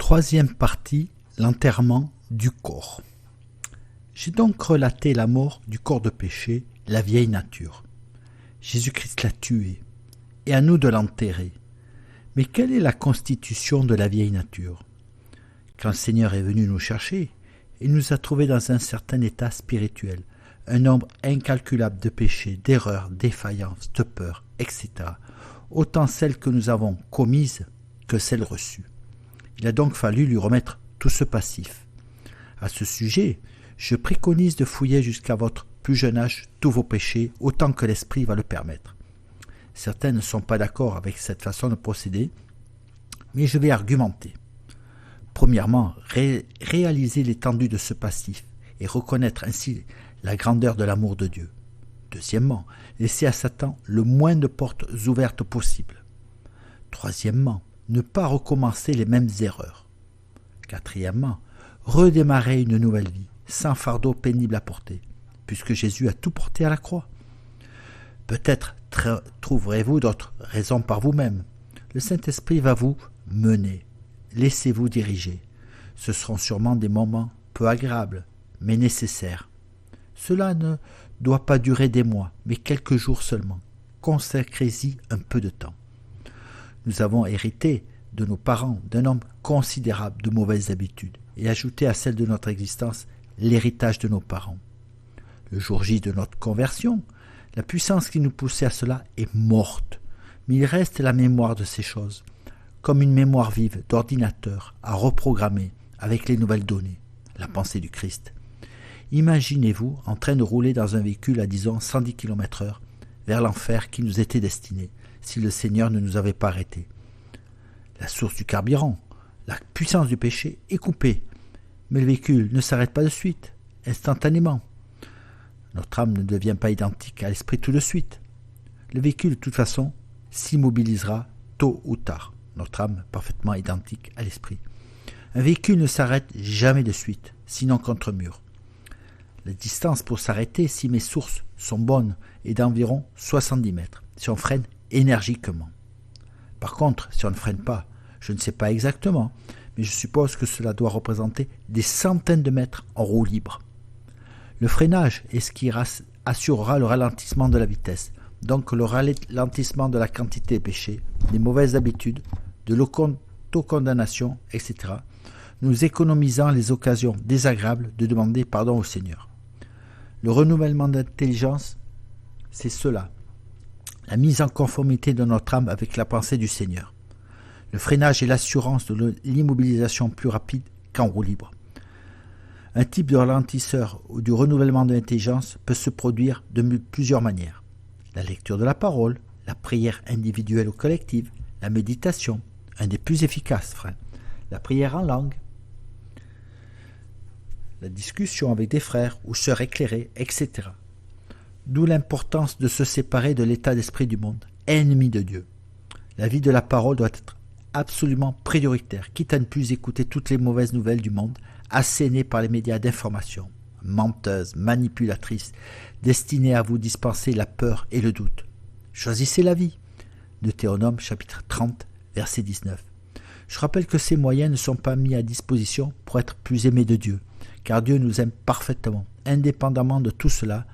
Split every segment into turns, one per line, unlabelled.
Troisième partie, l'enterrement du corps. J'ai donc relaté la mort du corps de péché, la vieille nature. Jésus-Christ l'a tué, et à nous de l'enterrer. Mais quelle est la constitution de la vieille nature? Quand le Seigneur est venu nous chercher, il nous a trouvés dans un certain état spirituel, un nombre incalculable de péchés, d'erreurs, défaillances, de peurs, etc. Autant celles que nous avons commises que celles reçues. Il a donc fallu lui remettre tout ce passif. À ce sujet, je préconise de fouiller jusqu'à votre plus jeune âge tous vos péchés, autant que l'esprit va le permettre. Certains ne sont pas d'accord avec cette façon de procéder, mais je vais argumenter. Premièrement, réaliser l'étendue de ce passif et reconnaître ainsi la grandeur de l'amour de Dieu. Deuxièmement, laisser à Satan le moins de portes ouvertes possible. Troisièmement, ne pas recommencer les mêmes erreurs. Quatrièmement, redémarrer une nouvelle vie, sans fardeau pénible à porter, puisque Jésus a tout porté à la croix. Peut-être trouverez-vous d'autres raisons par vous-même. Le Saint-Esprit va vous mener. Laissez-vous diriger. Ce seront sûrement des moments peu agréables, mais nécessaires. Cela ne doit pas durer des mois, mais quelques jours seulement. Consacrez-y un peu de temps. Nous avons hérité de nos parents d'un nombre considérable de mauvaises habitudes et ajouté à celles de notre existence l'héritage de nos parents. Le jour J de notre conversion, la puissance qui nous poussait à cela est morte, mais il reste la mémoire de ces choses, comme une mémoire vive d'ordinateur à reprogrammer avec les nouvelles données, la pensée du Christ. Imaginez-vous en train de rouler dans un véhicule à disons 110 km/h vers l'enfer qui nous était destiné si le Seigneur ne nous avait pas arrêtés. La source du carburant, la puissance du péché est coupée, mais le véhicule ne s'arrête pas de suite, instantanément. Notre âme ne devient pas identique à l'esprit tout de suite. Le véhicule, de toute façon, s'immobilisera tôt ou tard. Notre âme parfaitement identique à l'esprit. Un véhicule ne s'arrête jamais de suite, sinon contre mur. La distance pour s'arrêter, si mes sources sont bonnes, est d'environ 70 mètres, si on freine énergiquement. Par contre, si on ne freine pas, je ne sais pas exactement, mais je suppose que cela doit représenter des centaines de mètres en roue libre. Le freinage est ce qui assurera le ralentissement de la vitesse, donc le ralentissement de la quantité de péché, des mauvaises habitudes, de l'autocondamnation, etc., nous économisant les occasions désagréables de demander pardon au Seigneur. Le renouvellement d'intelligence, c'est cela, la mise en conformité de notre âme avec la pensée du Seigneur. Le freinage est l'assurance de l'immobilisation plus rapide qu'en roue libre. Un type de ralentisseur ou du renouvellement de l'intelligence peut se produire de plusieurs manières. La lecture de la parole, la prière individuelle ou collective, la méditation, un des plus efficaces, frère, la prière en langue, la discussion avec des frères ou sœurs éclairés, etc. D'où l'importance de se séparer de l'état d'esprit du monde, ennemi de Dieu. La vie de la parole doit être absolument prioritaire, quitte à ne plus écouter toutes les mauvaises nouvelles du monde, assénées par les médias d'information, menteuses, manipulatrices, destinées à vous dispenser la peur et le doute. Choisissez la vie. Deutéronome chapitre 30, verset 19. Je rappelle que ces moyens ne sont pas mis à disposition pour être plus aimés de Dieu, car Dieu nous aime parfaitement, indépendamment de tout cela,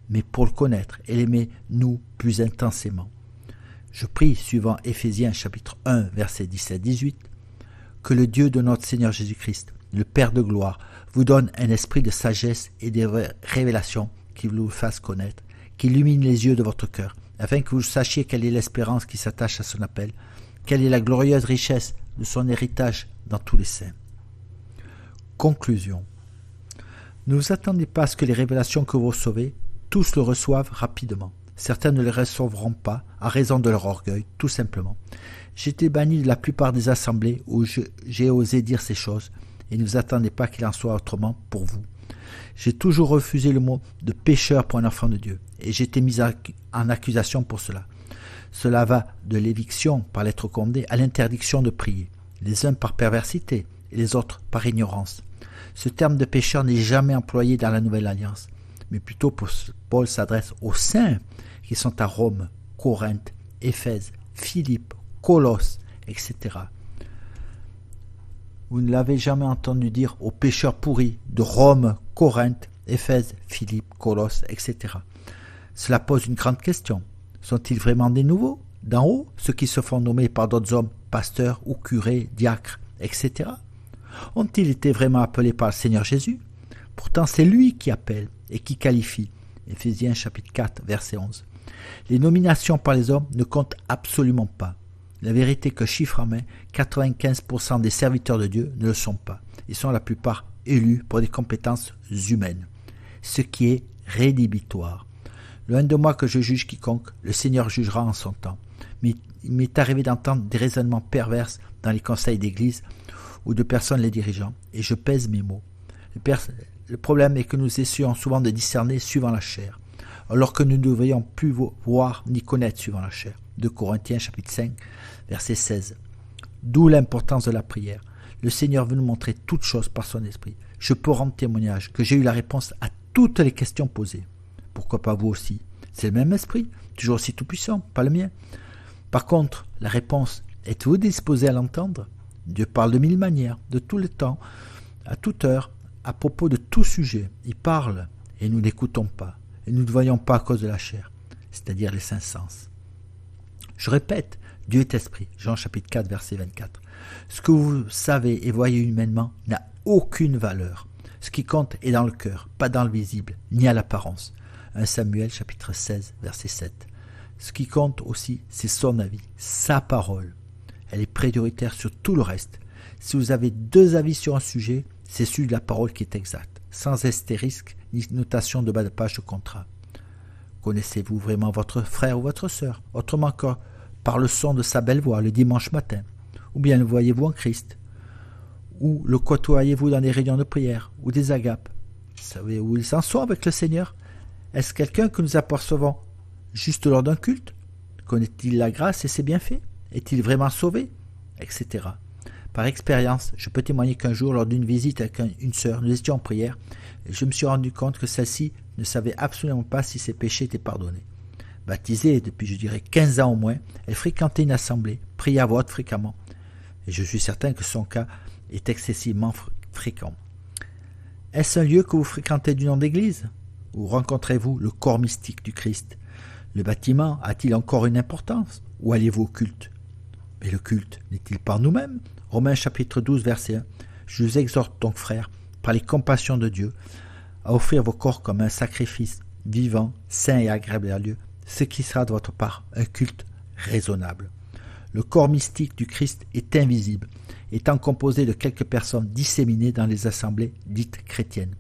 mais pour le connaître et l'aimer, nous, plus intensément. Je prie, suivant Éphésiens chapitre 1, verset 17-18, que le Dieu de notre Seigneur Jésus-Christ, le Père de gloire, vous donne un esprit de sagesse et de révélation qui vous fasse connaître, qui illumine les yeux de votre cœur, afin que vous sachiez quelle est l'espérance qui s'attache à son appel, quelle est la glorieuse richesse de son héritage dans tous les saints. Conclusion. Ne vous attendez pas à ce que les révélations que vous recevez, tous le reçoivent rapidement. Certains ne les recevront pas, à raison de leur orgueil, tout simplement. J'ai été banni de la plupart des assemblées où j'ai osé dire ces choses, et ne vous attendez pas qu'il en soit autrement pour vous. J'ai toujours refusé le mot de pécheur pour un enfant de Dieu, et j'ai été mis en accusation pour cela. Cela va de l'éviction par l'être condamné à l'interdiction de prier, les uns par perversité et les autres par ignorance. Ce terme de pécheur n'est jamais employé dans la Nouvelle Alliance, mais plutôt Paul s'adresse aux saints qui sont à Rome, Corinthe, Éphèse, Philippe, Colosse, etc. Vous ne l'avez jamais entendu dire aux pécheurs pourris de Rome, Corinthe, Éphèse, Philippe, Colosse, etc. Cela pose une grande question. Sont-ils vraiment des nouveaux, d'en haut, ceux qui se font nommer par d'autres hommes, pasteurs ou curés, diacres, etc. Ont-ils été vraiment appelés par le Seigneur Jésus? Pourtant, c'est lui qui appelle et qui qualifie. Éphésiens chapitre 4, verset 11. Les nominations par les hommes ne comptent absolument pas. La vérité que chiffre en main, 95% des serviteurs de Dieu ne le sont pas. Ils sont la plupart élus pour des compétences humaines, ce qui est rédhibitoire. Loin de moi que je juge quiconque, le Seigneur jugera en son temps. Mais il m'est arrivé d'entendre des raisonnements pervers dans les conseils d'église ou de personnes les dirigeant, et je pèse mes mots. Le problème est que nous essayons souvent de discerner suivant la chair, alors que nous ne devrions plus voir ni connaître suivant la chair. 2 Corinthiens chapitre 5, verset 16. D'où l'importance de la prière. Le Seigneur veut nous montrer toutes choses par son esprit. Je peux rendre témoignage que j'ai eu la réponse à toutes les questions posées. Pourquoi pas vous aussi? C'est le même esprit, toujours aussi tout-puissant, pas le mien. Par contre, la réponse, êtes-vous disposé à l'entendre? Dieu parle de 1000 manières, de tout le temps, à toute heure, à propos de tout sujet. Il parle et nous n'écoutons pas. Et nous ne voyons pas à cause de la chair, c'est-à-dire les cinq sens. Je répète, Dieu est esprit, Jean chapitre 4, verset 24. Ce que vous savez et voyez humainement n'a aucune valeur. Ce qui compte est dans le cœur, pas dans le visible, ni à l'apparence. 1 Samuel chapitre 16, verset 7. Ce qui compte aussi, c'est son avis, sa parole. Elle est prioritaire sur tout le reste. Si vous avez deux avis sur un sujet, c'est celui de la parole qui est exact, sans astérisque ni notation de bas de page de contrat. Connaissez-vous vraiment votre frère ou votre sœur, autrement que par le son de sa belle voix le dimanche matin? Ou bien le voyez-vous en Christ? Ou le côtoyez-vous dans des réunions de prière ou des agapes? Vous savez où ils en sont avec le Seigneur? Est-ce quelqu'un que nous apercevons juste lors d'un culte? Connaît-il la grâce et ses bienfaits? Est-il vraiment sauvé? Etc. Par expérience, je peux témoigner qu'un jour, lors d'une visite avec une sœur, nous étions en prière et je me suis rendu compte que celle-ci ne savait absolument pas si ses péchés étaient pardonnés. Baptisée depuis, je dirais, 15 ans au moins, elle fréquentait une assemblée, priait à voix haute fréquemment. Et je suis certain que son cas est excessivement fréquent. Est-ce un lieu que vous fréquentez du nom d'église? Où rencontrez-vous le corps mystique du Christ? Le bâtiment a-t-il encore une importance? Ou allez-vous au culte? Mais le culte n'est-il pas nous-mêmes? Romains chapitre 12, verset 1. Je vous exhorte donc, frères, par les compassions de Dieu, à offrir vos corps comme un sacrifice vivant, saint et agréable à Dieu, ce qui sera de votre part un culte raisonnable. Le corps mystique du Christ est invisible, étant composé de quelques personnes disséminées dans les assemblées dites chrétiennes.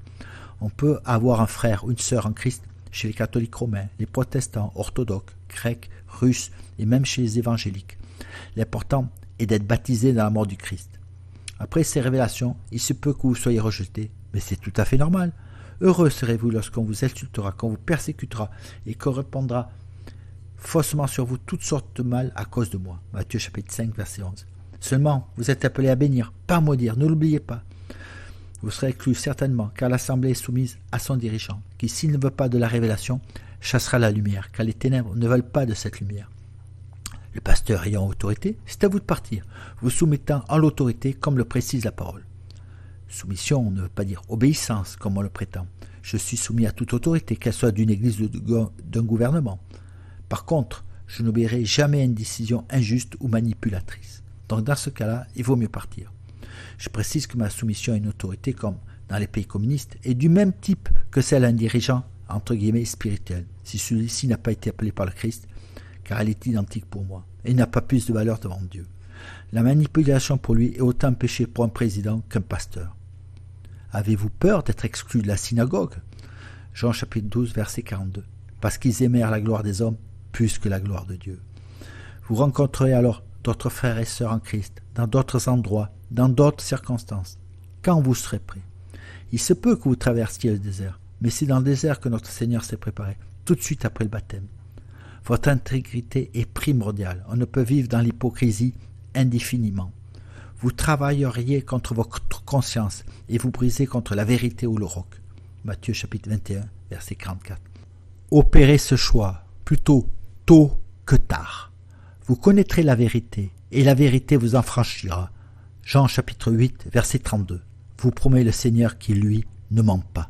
On peut avoir un frère ou une sœur en Christ chez les catholiques romains, les protestants, orthodoxes, grecs, russes et même chez les évangéliques. L'important est d'être baptisé dans la mort du Christ. Après ces révélations, il se peut que vous soyez rejeté, mais c'est tout à fait normal. Heureux serez-vous lorsqu'on vous insultera, qu'on vous persécutera et qu'on répandra faussement sur vous toutes sortes de mal à cause de moi. Matthieu chapitre 5, verset 11. Seulement, vous êtes appelés à bénir, pas à maudire, ne l'oubliez pas. Vous serez exclus certainement, car l'assemblée est soumise à son dirigeant, qui, s'il ne veut pas de la révélation, chassera la lumière, car les ténèbres ne veulent pas de cette lumière. Le pasteur ayant autorité, c'est à vous de partir, vous soumettant à l'autorité comme le précise la parole. Soumission ne veut pas dire obéissance, comme on le prétend. Je suis soumis à toute autorité, qu'elle soit d'une église ou d'un gouvernement. Par contre, je n'obéirai jamais à une décision injuste ou manipulatrice. Donc dans ce cas-là, il vaut mieux partir. Je précise que ma soumission à une autorité, comme dans les pays communistes, est du même type que celle à un dirigeant, entre guillemets, spirituel, si celui-ci n'a pas été appelé par le Christ, car elle est identique pour moi, et n'a pas plus de valeur devant Dieu. La manipulation pour lui est autant un péché pour un président qu'un pasteur. Avez-vous peur d'être exclu de la synagogue? Jean chapitre 12, verset 42. Parce qu'ils aimèrent la gloire des hommes plus que la gloire de Dieu. Vous rencontrerez alors d'autres frères et sœurs en Christ, dans d'autres endroits, dans d'autres circonstances, quand vous serez prêts. Il se peut que vous traversiez le désert, mais c'est dans le désert que notre Seigneur s'est préparé, tout de suite après le baptême. Votre intégrité est primordiale. On ne peut vivre dans l'hypocrisie indéfiniment. Vous travailleriez contre votre conscience et vous brisez contre la vérité ou le roc. Matthieu chapitre 21, verset 44. Opérez ce choix, plutôt tôt que tard. Vous connaîtrez la vérité et la vérité vous affranchira. Jean chapitre 8, verset 32. Vous promet le Seigneur qui, lui, ne ment pas.